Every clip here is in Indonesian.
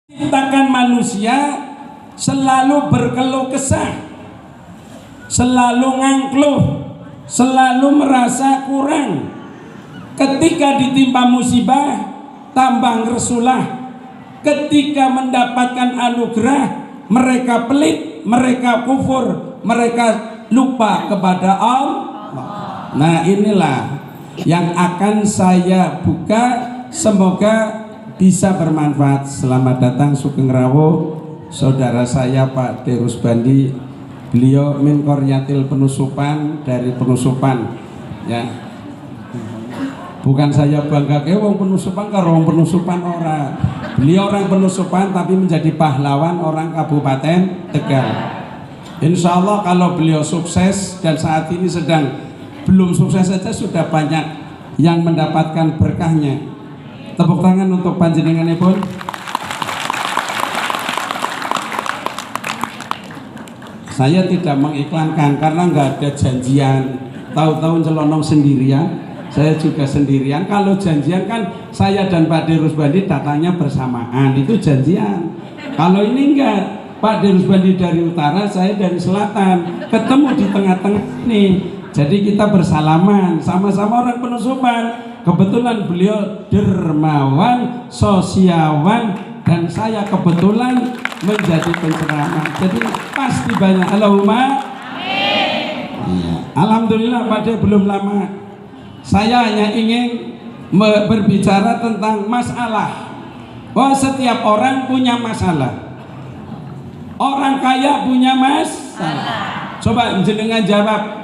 Ciptakan manusia selalu berkeluh kesah, selalu ngangkluh, selalu merasa kurang. Ketika ditimpa musibah tambah ngersulah, ketika mendapatkan anugerah mereka pelit, mereka kufur, mereka lupa kepada Allah. Nah, inilah yang akan saya buka, semoga bisa bermanfaat. Selamat datang Sugeng Rawuh saudara saya Pak D. Rusbandi. Beliau min Kornyatil Penusupan, dari Penusupan ya. Bukan saya bangga ke wong Penusupan karo wong Penusupan ora. Beliau orang Penusupan tapi menjadi pahlawan orang Kabupaten Tegal. Insya Allah kalau beliau sukses, dan saat ini sedang belum sukses saja sudah banyak yang mendapatkan berkahnya. Tepuk tangan untuk panjenenganipun. Saya tidak mengiklankan karena nggak ada janjian. Tahu-tahu celonong sendirian, saya juga sendirian. Kalau janjian kan saya dan Pak D. Rusbandi datangnya bersamaan, itu janjian. Kalau ini enggak, Pak D. Rusbandi dari utara, saya dari selatan, ketemu di tengah-tengah nih. Jadi kita bersalaman, sama-sama orang Penusupan. Kebetulan beliau dermawan, sosiawan, dan saya kebetulan menjadi penceramah. Jadi pasti banyak. Allahumma amin. Ya. Alhamdulillah pada belum lama. Saya hanya ingin berbicara tentang masalah. Bahwa setiap orang punya masalah. Orang kaya punya masalah. Coba jenengan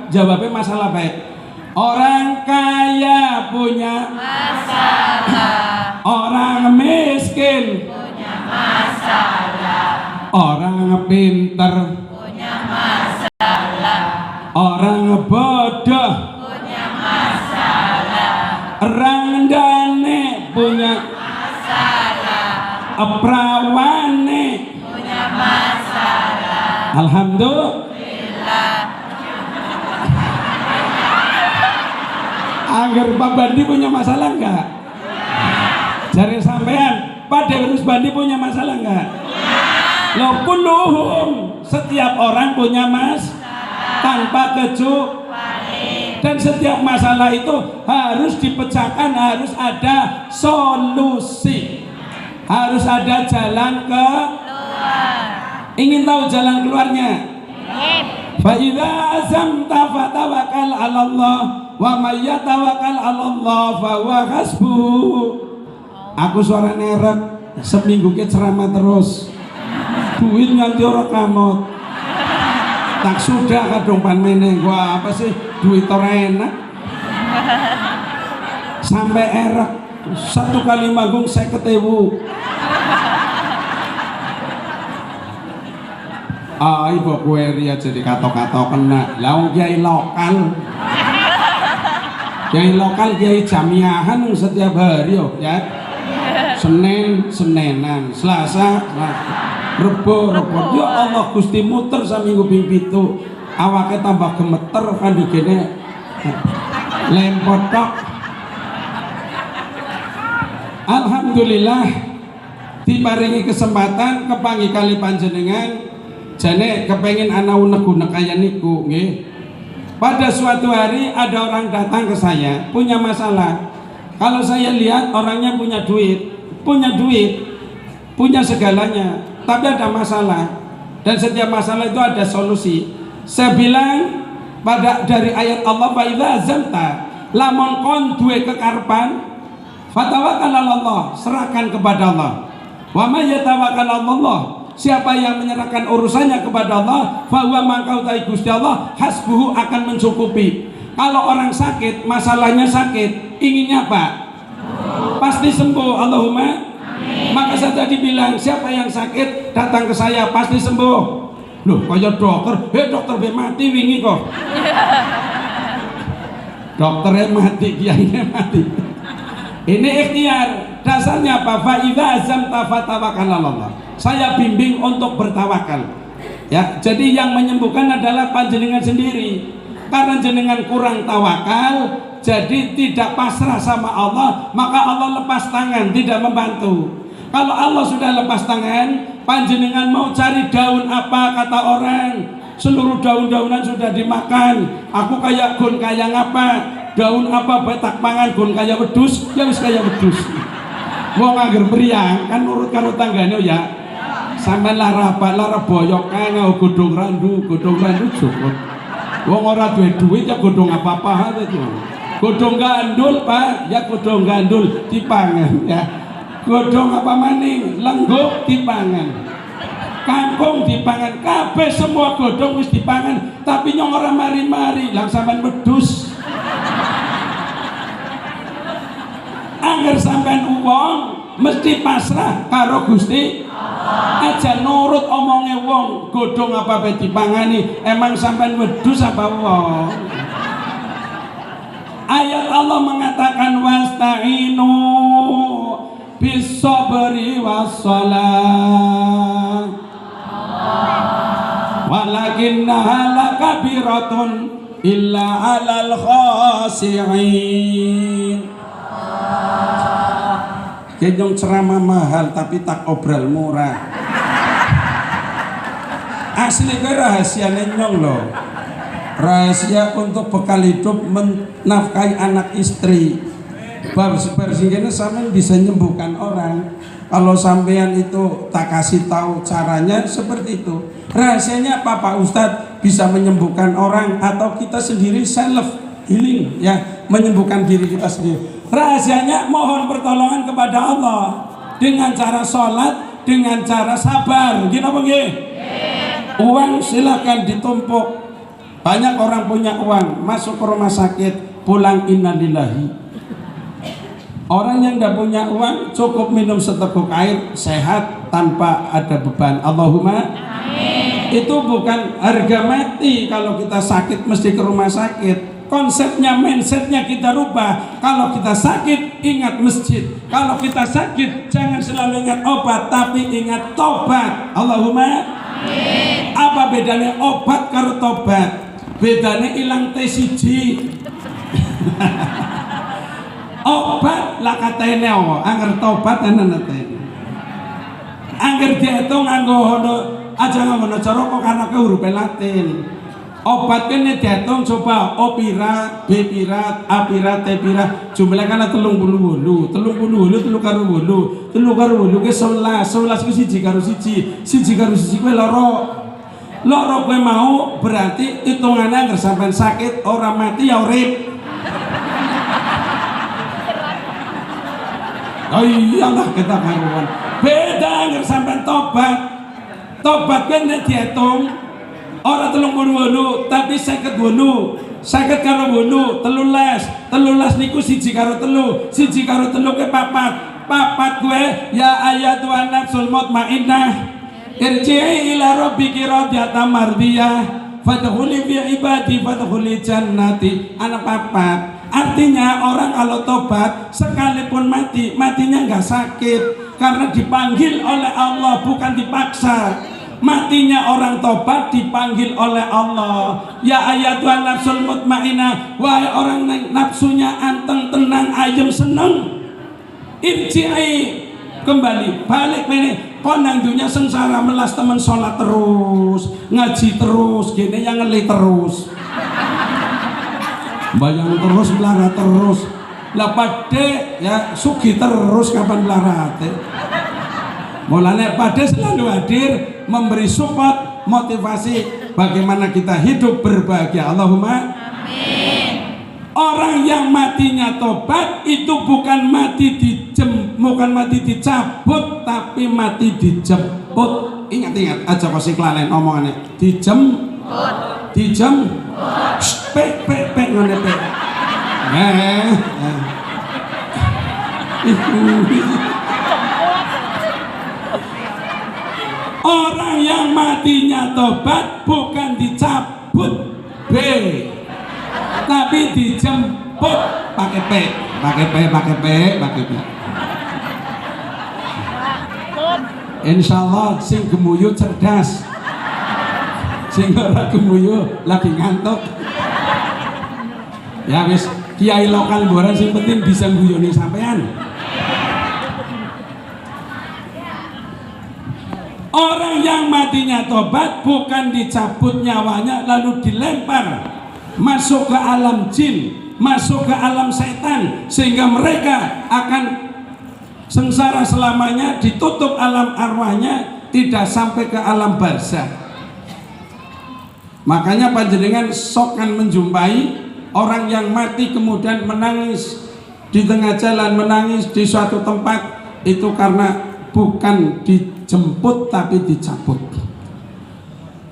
jawabnya masalah baik. Orang kaya punya masalah, orang miskin punya masalah, orang pinter punya masalah, orang bodoh punya masalah, orang dane punya masalah, prawane punya masalah. Alhamdulillah. Agar Pak Bandi punya masalah enggak? Jari sampean, Pak D. Rusbandi punya masalah enggak? Loh, kulluhum, setiap orang punya tanpa kecuali. Dan setiap masalah itu harus dipecahkan, harus ada solusi, harus ada jalan keluar. Ingin tahu jalan keluarnya? Fa idza azamta fatawakkal 'ala Allah wa may yatawakkal 'ala Allah fa huwa hasbuh. Aku suara nerek, seminggu ke ceramah terus. Duit nganti ora kamot. Tak sudah kadung pan meneh. Wah, apa sih duit ora enak. Sampai erek. Satu kali manggung 50.000. Ibu kue ria jadi katok-katok kena. Laung kiai lokal. Kiai lokal, kiai jamiahan setiap hari ya. Senenan, Selasa, Rebo. Ya Allah, Gusti muter saminggu ping 7. Awake tambah gemeter kan digene lempot tok. Alhamdulillah diparingi kesempatan kepangi kali panjenengan. Jane kepengen anak unek-unek kaya niku nggih. Pada suatu hari ada orang datang ke saya punya masalah. Kalau saya lihat orangnya punya duit, punya segalanya, tapi ada masalah. Dan setiap masalah itu ada solusi. Saya bilang dari ayat Allah, fa idza azamta, lamun kon duwe kekarepan, fatawakkal 'ala Allah, serahkan kepada Allah. Wa may yatawakkal 'ala Allah, siapa yang menyerahkan urusannya kepada Allah, bahwa maka utai Gusti Allah hasbuhu, akan mencukupi. Kalau orang sakit, masalahnya sakit, inginnya apa? Pasti sembuh. Allahumma amin. Maka saya tadi bilang, siapa yang sakit datang ke saya pasti sembuh. Loh, kayak dokter, dokter be mati wingi kok. Dokternya mati, kiainya mati. Ini ikhtiar. Dasarnya apa? Fa idza azamta fatawakkal 'ala Allah. Saya bimbing untuk bertawakal. Ya, jadi yang menyembuhkan adalah panjenengan sendiri. Karena jenengan kurang tawakal, jadi tidak pasrah sama Allah, maka Allah lepas tangan, tidak membantu. Kalau Allah sudah lepas tangan, panjenengan mau cari daun apa kata orang, seluruh daun-daunan sudah dimakan. Aku kayak gon kayak ngapa, daun apa betak pangan gon kayak wedus, ya wis kayak wedus. Wong angger mriyang kan nurut karo tanggane ya. Sampeyan lara boyok kanggo godhong randu cukup. Wong ora duwe duit ya godhong apa-apa itu. Godhong gandul, Pak, ya godhong gandul dipangan ya. Godhong apa maning, lengguk dipangan. Kangkung dipangan, kabeh semua godhong wis dipangan, tapi nyong ora mari-mari, lang sampean wedhus. Angger sampean wong mesti pasrah karo Gusti aja nurut omonge wong. Godhong apa bae dipangani, emang sampean wedhus apa wong? Ayat Allah mengatakan wasta'inu bis-sabri was-shalah walakinnaha lakabiratun illa 'alal khasi'in. Kenyong ceramah mahal tapi tak obral murah. Asli ke rahasianya nyong loh. Rahasia untuk bekal hidup menafkahi anak istri. Bab seperti ini sampean bisa menyembuhkan orang. Kalau sampean itu tak kasih tahu caranya seperti itu. Rahasianya apa Pak Ustadz? Bisa menyembuhkan orang atau kita sendiri self healing ya, menyembuhkan diri kita sendiri. Rahasianya mohon pertolongan kepada Allah dengan cara sholat, dengan cara sabar. Gini apa nggih? Uang silakan ditumpuk. Banyak orang punya uang, masuk ke rumah sakit, pulang innalillahi. Orang yang tidak punya uang cukup minum seteguk air, sehat tanpa ada beban. Allahumma amin. Itu bukan harga mati. Kalau kita sakit mesti ke rumah sakit. Konsepnya, mindsetnya kita rubah. Kalau kita sakit ingat masjid, kalau kita sakit jangan selalu ingat obat, tapi ingat tobat. Allahumma amin. Apa bedanya obat karo tobat? Bedanya ilang T1. Obat lah katene angger tobat ana tene. Angger diitung nganggo hono aja ngono cara kok karena ke huruf Latin. Obat kene diitung coba O pirat, B pirat, A pirat, T pirat. Jumlah kana 38. 38 telu karo 8. Telu karo 8 ke 11. 11 ku siji karo siji. Siji karo siji kuwi loro. Loro kowe mau berarti hitungannya anggar sampean sakit orang mati ya urip. Oh iya lah kita karuan. Beda anggar sampean tobat. Tobat kan dihitung ora 38 tapi 58. 50 karo 8 13 niku siji karo telu. Siji karo telu ke papat. Papat kowe ya ayatuhan nafsul mutmainnah irji'i ila rabbiki radiyatan mardiyah fadkhuli fi ibadi fadkhuli jannati. Anak papat artinya orang kalau tobat sekalipun mati, matinya nggak sakit karena dipanggil oleh Allah bukan dipaksa. Matinya orang tobat dipanggil oleh Allah. Ya ayatuhan nafsul mutmainnah, wahai orang nafsunya anteng tenang ayem seneng, irji'i kembali balik meneh konang dunia sengsara melas temen sholat terus ngaji terus gini yang ngelih terus bayang terus belara terus lah pade ya sugi terus kapan belara mulanya pade selalu hadir memberi support motivasi bagaimana kita hidup berbahagia. Allahumma amin. Orang yang matinya tobat itu bukan mati bukan mati dicabut tapi mati dijemput. Ingat aja pasti kelalen omongannya dijemput pek ngene pek orang yang matinya tobat bukan dicabut B tapi dijemput pakai P. Insya Allah sing gemuyu cerdas, sing ora gemuyu lagi ngantuk. Ya wis kiai lokal boran sing penting bisa guyoni sampean. Orang yang matinya tobat bukan dicabut nyawanya lalu dilempar masuk ke alam jin, masuk ke alam setan, sehingga mereka akan sengsara selamanya, ditutup alam arwahnya, tidak sampai ke alam barzah. Makanya panjenengan sokan menjumpai orang yang mati kemudian menangis di tengah jalan, menangis di suatu tempat, itu karena bukan dijemput tapi dicabut.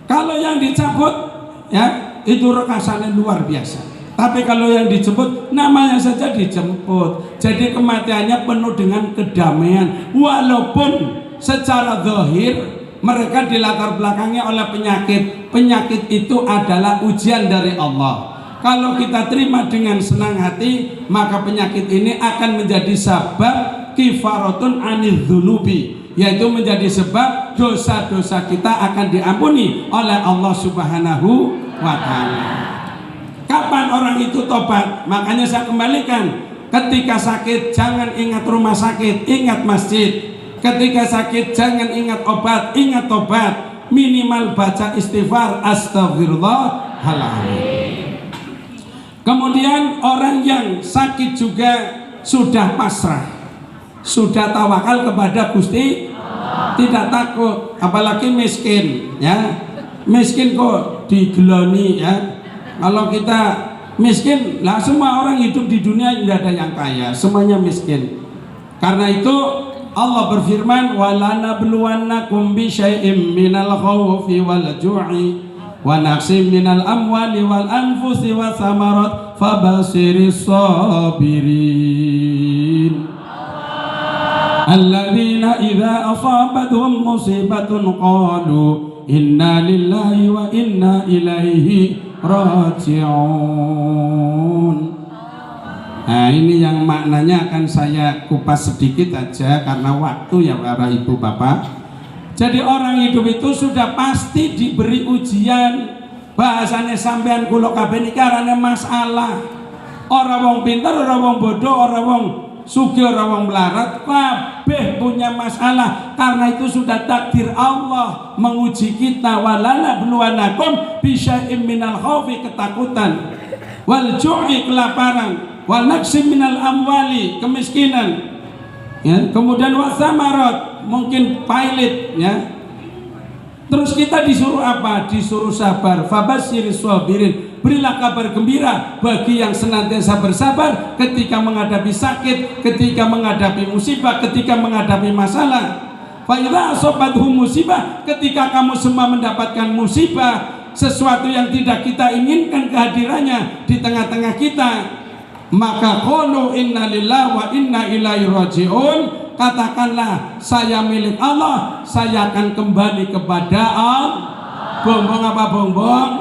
Kalau yang dicabut ya itu rekasannya luar biasa. Tapi kalau yang dijemput namanya saja dijemput. Jadi kematiannya penuh dengan kedamaian. Walaupun secara zahir mereka dilatar belakangnya oleh penyakit. Penyakit itu adalah ujian dari Allah. Kalau kita terima dengan senang hati, maka penyakit ini akan menjadi sebab kifaratun anil dzunubi, yaitu menjadi sebab dosa-dosa kita akan diampuni oleh Allah Subhanahu wa ta'ala. Kapan orang itu tobat? Makanya saya kembalikan, ketika sakit jangan ingat rumah sakit, ingat masjid. Ketika sakit jangan ingat obat, ingat tobat. Minimal baca istighfar, astagfirullahaladzim. Kemudian orang yang sakit juga sudah pasrah, sudah tawakal kepada Gusti, tidak takut, apalagi miskin ya. Miskin kok digeloni ya. Kalau kita miskin, lah semua orang hidup di dunia tidak ada yang kaya, semuanya miskin. Karena itu Allah berfirman, walanabluwannakum bisyai'im minal khawfi wal ju'i wa naqsim minal amwali wal anfusi wa thamarat fabashiris sabirin alladzina idza asabathum musibatun qalu inna lillahi wa inna ilaihi raji'un. Nah, ini yang maknanya akan saya kupas sedikit aja karena waktu ya para ibu bapak. Jadi orang hidup itu sudah pasti diberi ujian. Bahasanya sampean kula kabeh niki arane masalah. Ora wong pinter, ora wong bodoh, ora wong sugih, ora wong melarat, kabeh punya masalah. Karena itu sudah takdir Allah menguji kita. Walana bluwanakum bisyai'im minal khaufi, ketakutan, wal ju'i, kelaparan, wal naqsim minal amwali, kemiskinan ya, kemudian wasamarat, mungkin pailit ya. Terus kita disuruh apa? Disuruh sabar. Fabasyiris sabirin, berilah kabar gembira bagi yang senantiasa bersabar ketika menghadapi sakit, ketika menghadapi musibah, ketika menghadapi masalah. Fa idza asabathum musibah, ketika kamu semua mendapatkan musibah, sesuatu yang tidak kita inginkan kehadirannya di tengah-tengah kita, maka qalu inna lillahi wa inna ilaihi raji'un, katakanlah saya milik Allah, saya akan kembali kepada Allah. Bongbong apa bongbong?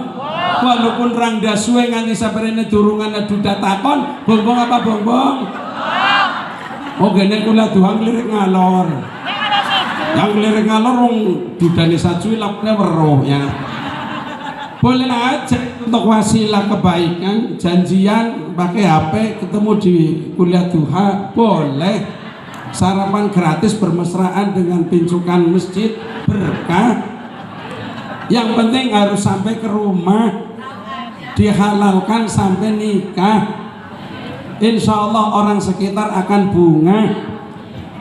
Walaupun rangda suwe nganti saperene durungan duda takon, bongbong apa bongbong? Oh gene kula duhang lirik ngalor. Yang lirik ngalor wong dudane sacuwi lapne weruh ya. Boleh aja untuk wasilah kebaikan, janjian pakai HP ketemu di kuliah duha, boleh. Sarapan gratis bermesraan dengan pincukan masjid, berkah. Yang penting harus sampai ke rumah, dihalalkan sampai nikah. Insya Allah orang sekitar akan bunga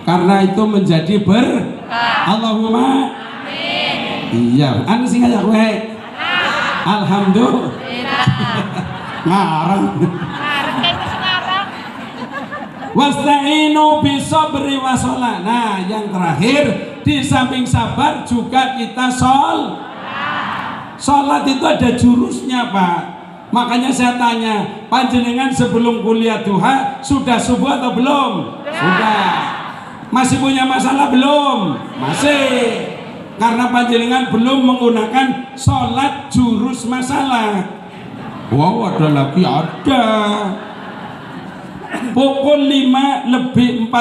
karena itu menjadi berkah. Allahumma amin. Iya, anu sing ngajak kowe. Alhamdulillah. Ngarang. Wasta'inu bisabri wasolah. Nah, yang terakhir, di samping sabar juga kita sholat itu ada jurusnya Pak. Makanya saya tanya, panjenengan sebelum kuliah duha sudah subuh atau belum? Sudah. Masih punya masalah belum? Masih. Karena panjenengan belum menggunakan sholat jurus masalah. Wow, ada lagi, ada. Pukul 5:46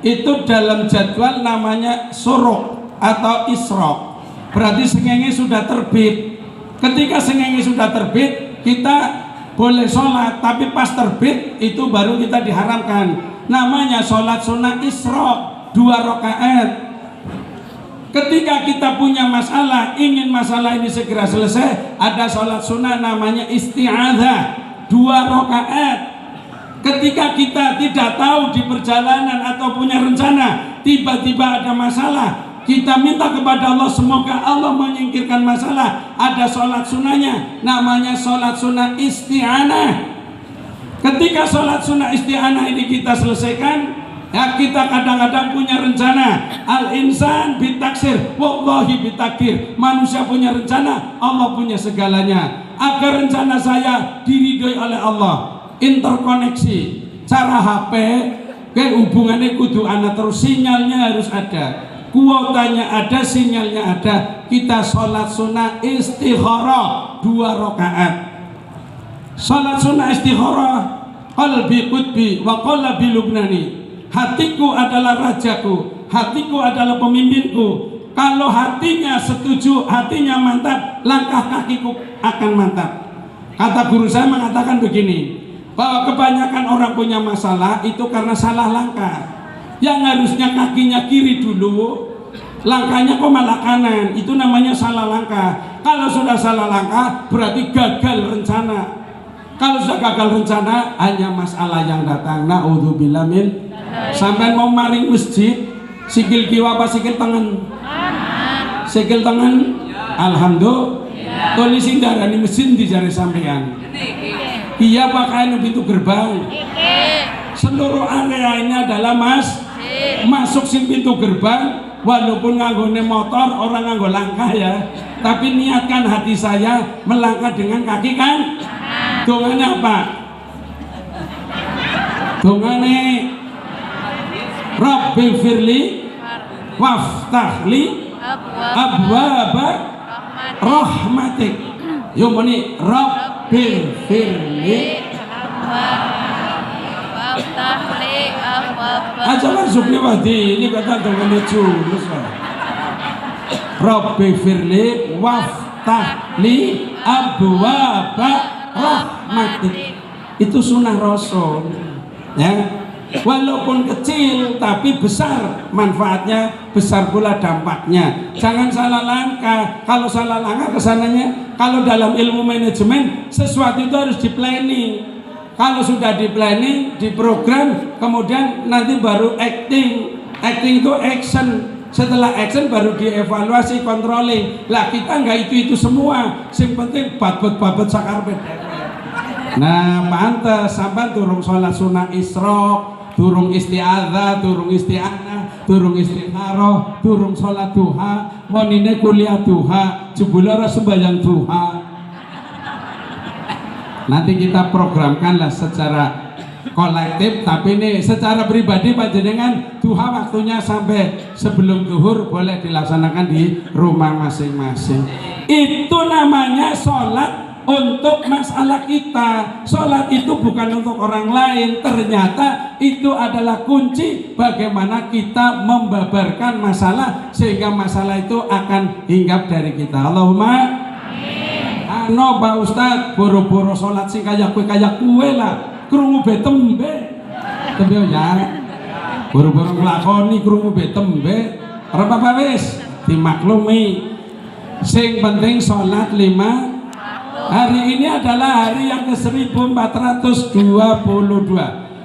itu dalam jadwal namanya suruk atau isrok. Berarti sengenge sudah terbit. Ketika sengenge sudah terbit, kita boleh sholat, tapi pas terbit itu baru kita diharamkan. Namanya sholat sunnah isrok, 2 rakaat. Ketika kita punya masalah, ingin masalah ini segera selesai, ada sholat sunnah namanya isti'adzah 2 rakaat. Ketika kita tidak tahu di perjalanan atau punya rencana, tiba-tiba ada masalah, kita minta kepada Allah semoga Allah menyingkirkan masalah. Ada sholat sunnahnya namanya sholat sunnah isti'anah. Ketika sholat sunnah isti'anah ini kita selesaikan, ya, kita kadang-kadang punya rencana. Al-insan bitaksir, wallahi bitakdir. Manusia punya rencana, Allah punya segalanya. Agar rencana saya diridhoi oleh Allah, interkoneksi cara HP ke hubungannya kudu ana terus, sinyalnya harus ada, kuotanya ada, sinyalnya ada. Kita sholat sunnah istikharah 2 rakaat. Sholat sunnah istikharah, qalbi qutbi wa qalbi lubnani. Hatiku adalah rajaku, hatiku adalah pemimpinku. Kalau hatinya setuju, hatinya mantap, langkah kakiku akan mantap. Kata guru saya mengatakan begini, bahwa kebanyakan orang punya masalah itu karena salah langkah. Yang harusnya kakinya kiri dulu, langkahnya kok malah kanan, itu namanya salah langkah. Kalau sudah salah langkah berarti gagal rencana. Kalau sudah gagal rencana, hanya masalah yang datang. Naudzubillah min. Sampai mau maring masjid, sikil kiwa apa sikil tangan? Sikil tangan. Alhamdulillah. Tulisin darah ini mesin di jari sampean. Iya pakaian pintu gerbang. Seluruh area ini adalah masuk sing pintu gerbang. Walaupun nganggone motor, orang nganggo langkah ya, tapi niatkan hati saya melangkah dengan kaki kan. Dongane apa? Dongane Rabbi firli waftahli abwaba rahmatik. Yo muni Rabbi firli waftahli abwaba. Aja masuknya wadi ini kata dongane julus. Rabbi firli waftahli abwaba rahmatik. Itu sunnah Rasul ya. Walaupun kecil tapi besar manfaatnya, besar pula dampaknya. Jangan salah langkah. Kalau salah langkah kesananya, kalau dalam ilmu manajemen sesuatu itu harus di planning. Kalau sudah di planning, di program, kemudian nanti baru acting. Acting itu action. Setelah action baru dievaluasi, controlling. Lah kita nggak itu semua. Yang penting babet sakarbet. Nah pantes sampai turun sholat sunnah isyraq, turun isti'adzah, turun isti'anah, turun istikharah, turun sholat duha, monine kuliah duha, jebula sembahyang duha. Nanti kita programkanlah secara kolektif, tapi ini secara pribadi panjenengan duha waktunya sampai sebelum zuhur boleh dilaksanakan di rumah masing-masing. Itu namanya sholat untuk masalah kita. Sholat itu bukan untuk orang lain. Ternyata itu adalah kunci bagaimana kita membabarkan masalah sehingga masalah itu akan hinggap dari kita. Allahumma amin. Ano Pak Ustadz, boro-boro sholat sing kayak kue lah, krungu betembe tembe ya, boro-boro nglakoni krungu betembe ora apa-apa wis dimaklumi. Sing penting sholat 5. Hari ini adalah hari yang ke-1422.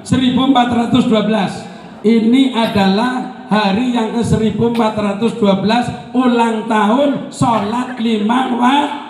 1412 ini adalah hari yang ke-1412 ulang tahun sholat 5 waktu.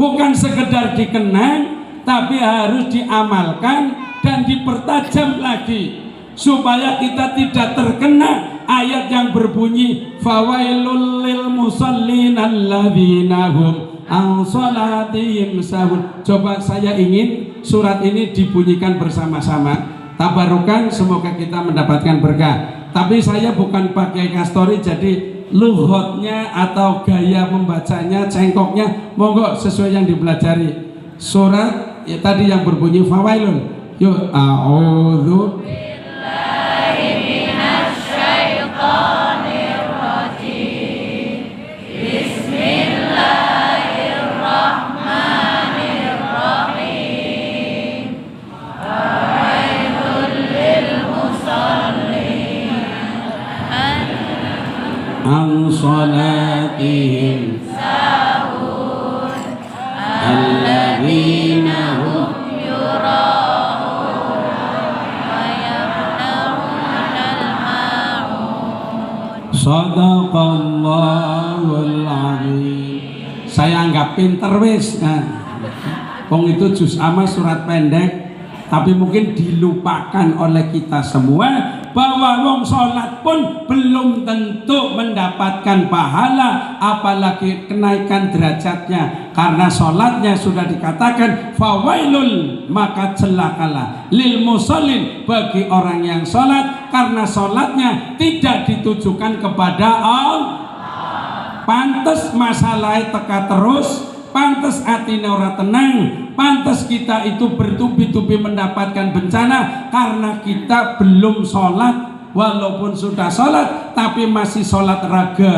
Bukan sekedar dikenang, tapi harus diamalkan dan dipertajam lagi supaya kita tidak terkena ayat yang berbunyi fawailul lil musallin alladzina hum an salatihim sahun. Coba saya ingin surat ini dibunyikan bersama-sama, tabarukan, semoga kita mendapatkan berkah. Tapi saya bukan pakai kastori, jadi lughotnya atau gaya membacanya, cengkoknya monggo sesuai yang dipelajari. Surat ya, tadi yang berbunyi fawailun. Yuk, a'udzu billahi minasy syaithanir rajim. Bismillahirrahmanirrahim. Fawailul lil musallin an salatihim alladzina hum Sadaqallahul azim. Saya anggap pinter wis. Wong itu juz amma surat pendek, tapi mungkin dilupakan oleh kita semua bahwa wong sholat pun belum tentu mendapatkan pahala, apalagi kenaikan derajatnya, karena sholatnya sudah dikatakan fawailul, maka celakalah lil musallin, bagi orang yang sholat, karena sholatnya tidak ditujukan kepada Allah. Pantes masalahnya teka terus, pantes atine ora tenang, pantes kita itu bertubi-tubi mendapatkan bencana karena kita belum sholat. Walaupun sudah sholat tapi masih sholat raga,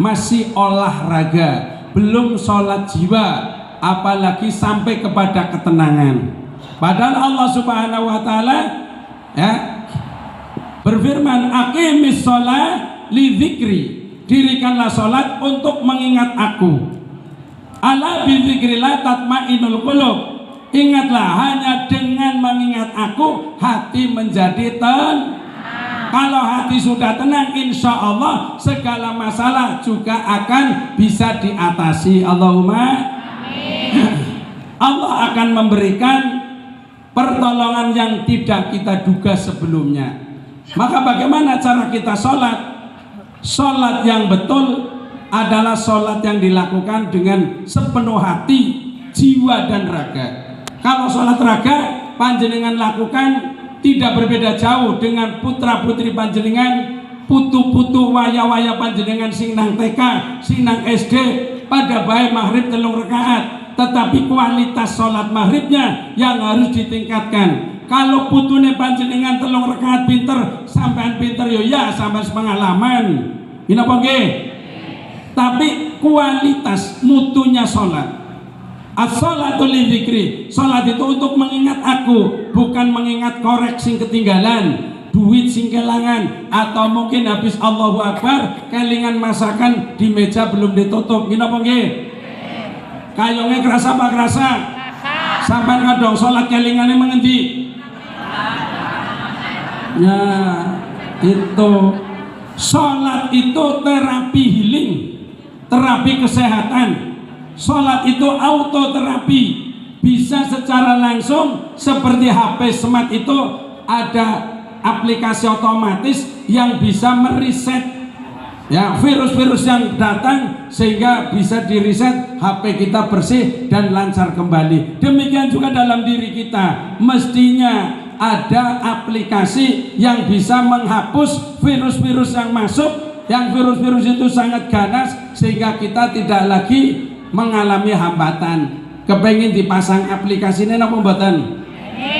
masih olahraga, belum sholat jiwa, apalagi sampai kepada ketenangan. Padahal Allah Subhanahu wa taala ya berfirman, aqimis sholat li dzikri, dirikanlah sholat untuk mengingat aku. Ala bidzikrillah tatmainul qulub, ingatlah hanya dengan mengingat aku hati menjadi tenang. Kalau hati sudah tenang, insya Allah segala masalah juga akan bisa diatasi. Allahumma amin. Allah akan memberikan pertolongan yang tidak kita duga sebelumnya. Maka bagaimana cara kita sholat? Sholat yang betul adalah sholat yang dilakukan dengan sepenuh hati, jiwa dan raga. Kalau sholat raga panjenengan lakukan tidak berbeda jauh dengan putra putri panjenengan, putu-putu waya-waya panjenengan sing nang TK, sing nang SD, pada bae maghrib 3 rakaat, tetapi kualitas sholat maghribnya yang harus ditingkatkan. Kalau putune panjenengan 3 rakaat pinter, sampean pinter yo ya, sampean sepengalaman. Ini apa nggih? Tapi kualitas mutunya sholat. As-sholatu li dzikri, sholat itu untuk mengingat aku, bukan mengingat korek sing ketinggalan, duit sing kelangan, atau mungkin habis Allahu Akbar kelingan masakan di meja belum ditutup. Ini apa nggih? Kayongnya kerasa apa kerasa? Sampai kadang sholat kelingannya mengendi? Ya itu sholat itu terapi healing, terapi kesehatan. Sholat itu autoterapi, bisa secara langsung seperti HP smart itu ada aplikasi otomatis yang bisa mereset ya virus-virus yang datang, sehingga bisa direset, HP kita bersih dan lancar kembali. Demikian juga dalam diri kita, mestinya ada aplikasi yang bisa menghapus virus-virus yang masuk, yang virus-virus itu sangat ganas, sehingga kita tidak lagi mengalami hambatan. Kepengen dipasang aplikasi ini apa mboten?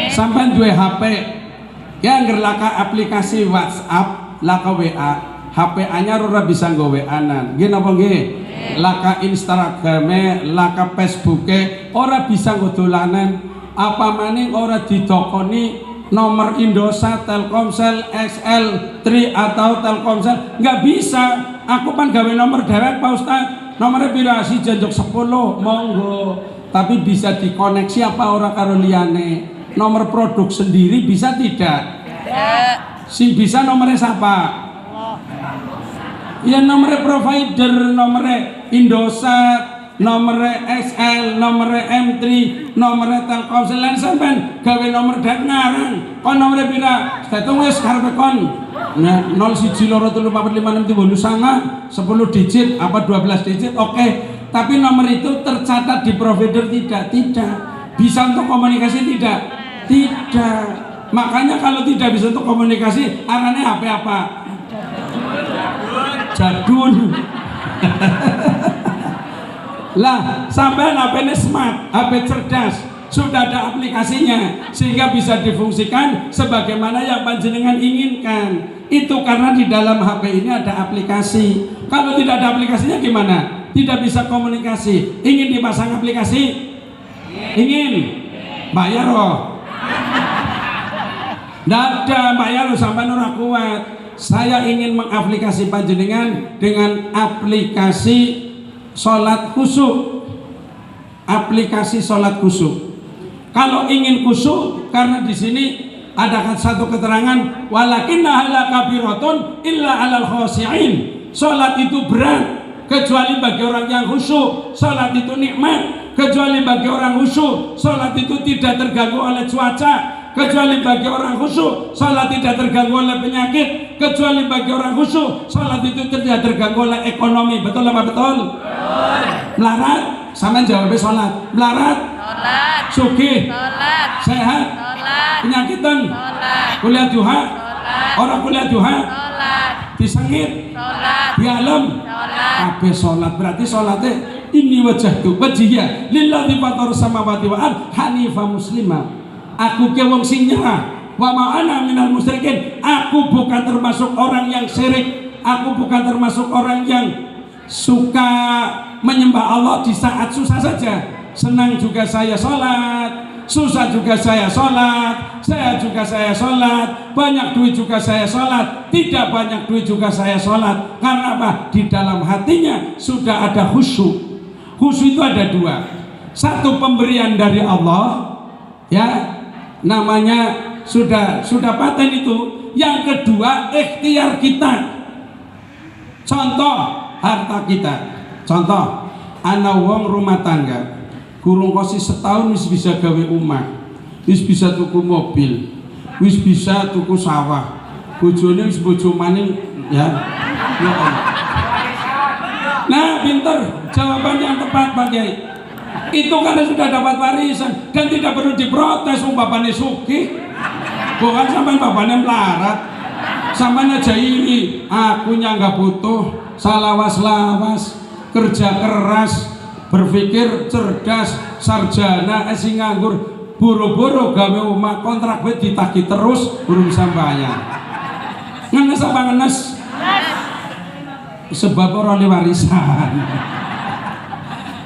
Sampai duwe HP ya ngerlaka aplikasi WhatsApp, laka WA, HP anyar ora bisa nggo WA-an. Nggih napa nggih? Laka Instagrame, laka Facebooke ora bisa nggo dolanan. Apa maning ora didokoni nomor Indosat, Telkomsel, XL3 atau Telkomsel, nggak bisa. Aku kan gawe nomor dewek Pak Ustaz, nomornya pirasi janjok 10 monggo, tapi bisa dikoneksi apa orang karo liyane. Nomor produk sendiri bisa tidak? Sing bisa nomornya siapa? Ya nomornya provider, nomornya Indosat, nomornya XL, nomornya M3, nomornya Telkomsel. Lan sampean gawe nomor dek ngarang. Kon nomornya pira? Setung wis karepe kon. Nah, 012345679 10 digit apa 12 digit, oke. Tapi nomor itu tercatat di provider tidak? Tidak. Bisa untuk komunikasi tidak? Tidak. Makanya kalau tidak bisa untuk komunikasi, arane HP apa? Jadul. Lah, sampai HP-nya smart, HP cerdas, sudah ada aplikasinya, sehingga bisa difungsikan sebagaimana yang panjenengan inginkan. Itu karena di dalam HP ini ada aplikasi. Kalau tidak ada aplikasinya gimana? Tidak bisa komunikasi. Ingin dipasang aplikasi? Ingin? Bayar loh. Tidak ada, bayar loh sampai ora kuat. saya ingin mengaplikasi panjenengan dengan aplikasi sholat khusyuk. Aplikasi sholat khusyuk. Kalau ingin khusyuk, karena di sini ada satu keterangan, walakinnaha lakabiratun illa 'alal khashi'in. Sholat itu berat kecuali bagi orang yang khusyuk. Sholat itu nikmat kecuali bagi orang khusyuk. Sholat itu tidak terganggu oleh cuaca kecuali bagi orang khusyuk. Sholat tidak terganggu oleh penyakit kecuali bagi orang khusyuk. Sholat itu tidak terganggu oleh ekonomi. Betul apa betul? Melarat, sama jawabnya sholat. Melarat, sholat. Sugih, sholat. Sehat, sholat. Penyakitan, sholat. Kuliah duha, sholat. Orang kuliah duha, sholat. Disengit, sholat. Dialem, sholat. Kabeh sholat. Berarti sholatnya ini wajahku wajihya lillahi fatarus samawati wal ard hanifah muslimah. Aku ke wong sing nyerah, wa ma'ana minal musyrikin. Aku bukan termasuk orang yang syirik. Aku bukan termasuk orang yang suka menyembah Allah di saat susah saja. Senang juga saya sholat, susah juga saya sholat, sehat juga saya sholat, banyak duit juga saya sholat, tidak banyak duit juga saya sholat. Karena apa? Di dalam hatinya sudah ada khusyuk. Khusyuk itu ada dua. Satu, pemberian dari Allah, ya, namanya sudah paten itu. Yang kedua, ikhtiar kita. Contoh, harta kita. Contoh, ana wong rumah tangga, kurung kosi setahun wis bisa gawe omah, wis bisa tuku mobil, wis bisa tuku sawah, bojone wis bojo maning, ya. Ya Allah. Nah, pinter, jawaban yang tepat Pak Kiai. Itu karena sudah dapat warisan dan tidak perlu diprotes. Bapaknya sugih, bukan sampai bapaknya melarat, sampai aja iri. Akunya nggak butuh, salawas-lawas, kerja keras, berpikir cerdas, sarjana, sing nganggur, buru-buru gawe omah, kontrak wis ditagih terus, burung sambayar. Ngenes apa ngenes? Sebab orang warisan.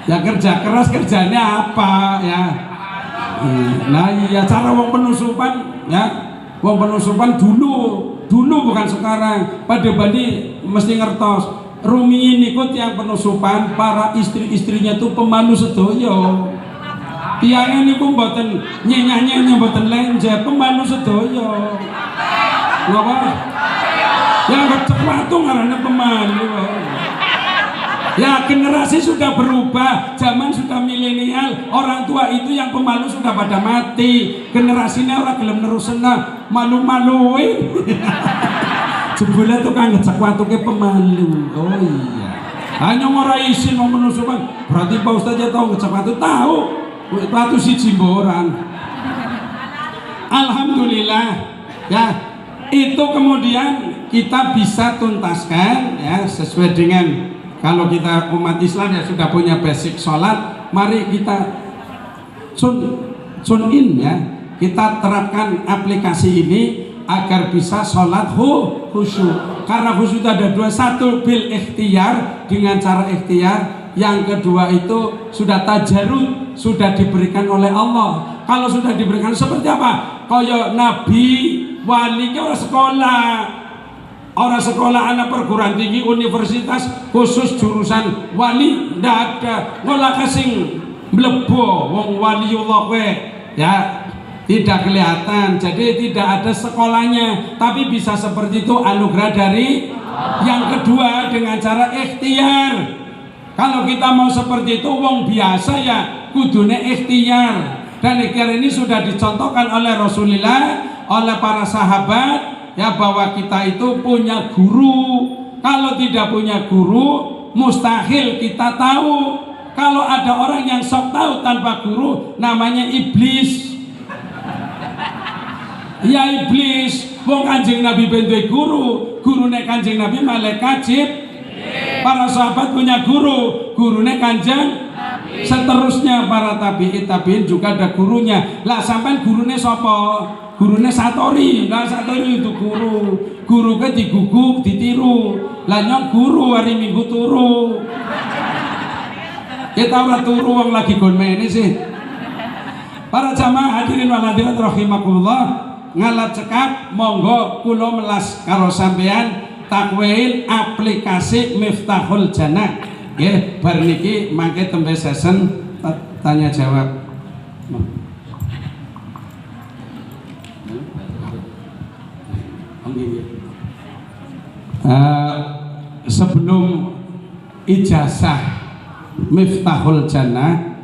Ya kerja keras, kerjanya apa ya? Nah iya, cara wong penusupan ya, wong penusupan dulu bukan sekarang. Pada badi mesti ngertos. Rumiyin niku yang penusupan, para istri-istrinya tuh pemalu sedoyo. Tiangnya niku mboten nyenyah-nyenyah, mboten lenje, pemalu sedoyo. Ngapa? Yang kecek watu ngarane pemalu. Ya, generasi sudah berubah, zaman sudah milenial, orang tua itu yang pemalu sudah pada mati. Generasinya orang gelem nerusena, malu-maluin. Jebule tukang ngecek watu ke pemalu. Oh iya. Hanya ora isin mau menusukan. Berarti Pak Ustaz ya tahu ngecek watu, tahu. Watu siji mboran. Alhamdulillah. Ya, itu kemudian kita bisa tuntaskan ya sesuai dengan, kalau kita umat Islam ya sudah punya basic sholat, mari kita tune in ya, kita terapkan aplikasi ini agar bisa sholat khusyuk. Karena khusyuk itu ada dua, satu bil ikhtiar, dengan cara ikhtiar, yang kedua itu sudah tajarud, sudah diberikan oleh Allah. Kalau sudah diberikan seperti apa? Kaya Nabi, wali orang sekolah. Orang sekolah anak perguruan tinggi, universitas khusus jurusan wali ndak ada. Ngolah kasing mlebo wong waliullah kowe ya, tidak kelihatan. Jadi tidak ada sekolahnya, tapi bisa seperti itu, anugerah dari yang kedua dengan cara ikhtiar. Kalau kita mau seperti itu wong biasa ya kudune ikhtiar. Dan ikhtiar ini sudah dicontohkan oleh Rasulullah, oleh para sahabat ya, bahwa kita itu punya guru. Kalau tidak punya guru, mustahil kita tahu. Kalau ada orang yang sok tahu tanpa guru, namanya iblis. Ya iblis. Wong Kanjeng Nabi bentuk guru, gurune Kanjeng Nabi malaikat Jibril. Para sahabat punya guru, gurune Kanjeng. Seterusnya para tabi'in juga ada gurunya. Lah sampean gurune sapa? Gurune Satori. Lah Satori itu guru ke diguguk, ditiru. Lah nyong guru hari Minggu turu. Kita ora turu wong lagi gon mene sih. Para jamaah hadirin wal hadirat rahimakumullah. ngalah cekap monggo kula melas karo sampean takwain aplikasi Miftahul Jannah nggih bar niki mangke tembe sesen tanya jawab. Sebelum ijazah Miftahul Jannah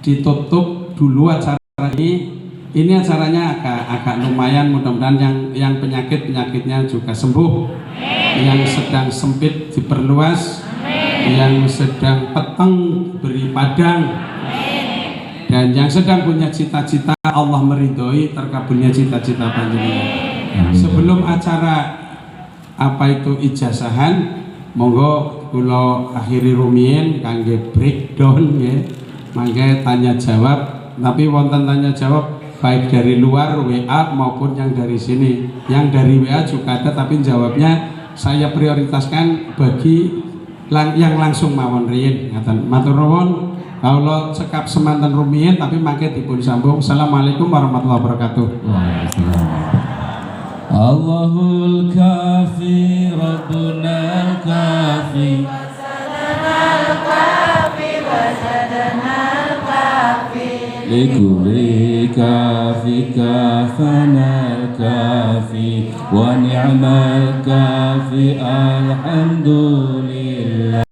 ditutup dulu acara ini acaranya agak lumayan, mudah-mudahan yang penyakitnya juga sembuh, yang sedang sempit diperluas, yang sedang peteng beri padang, dan yang sedang punya cita-cita Allah meridhoi terkabulnya cita-cita panjenengan. Sebelum acara apa itu ijazahan, monggo kula akhiri rumiyin kangge breakdown ya, mangke tanya jawab, tapi wonten tanya jawab baik dari luar WA maupun yang dari sini. Yang dari WA juga ada, tapi jawabnya saya prioritaskan bagi yang langsung mawon riyin ngaten. Matur nuwun kawula cekap semanten rumiyin tapi mangke dipun sambung. Assalamualaikum warahmatullahi wabarakatuh. Allahul kafi Rabbuna kafi likulli kafi kafanal kafi wa ni'mal kafi alhamdulillah.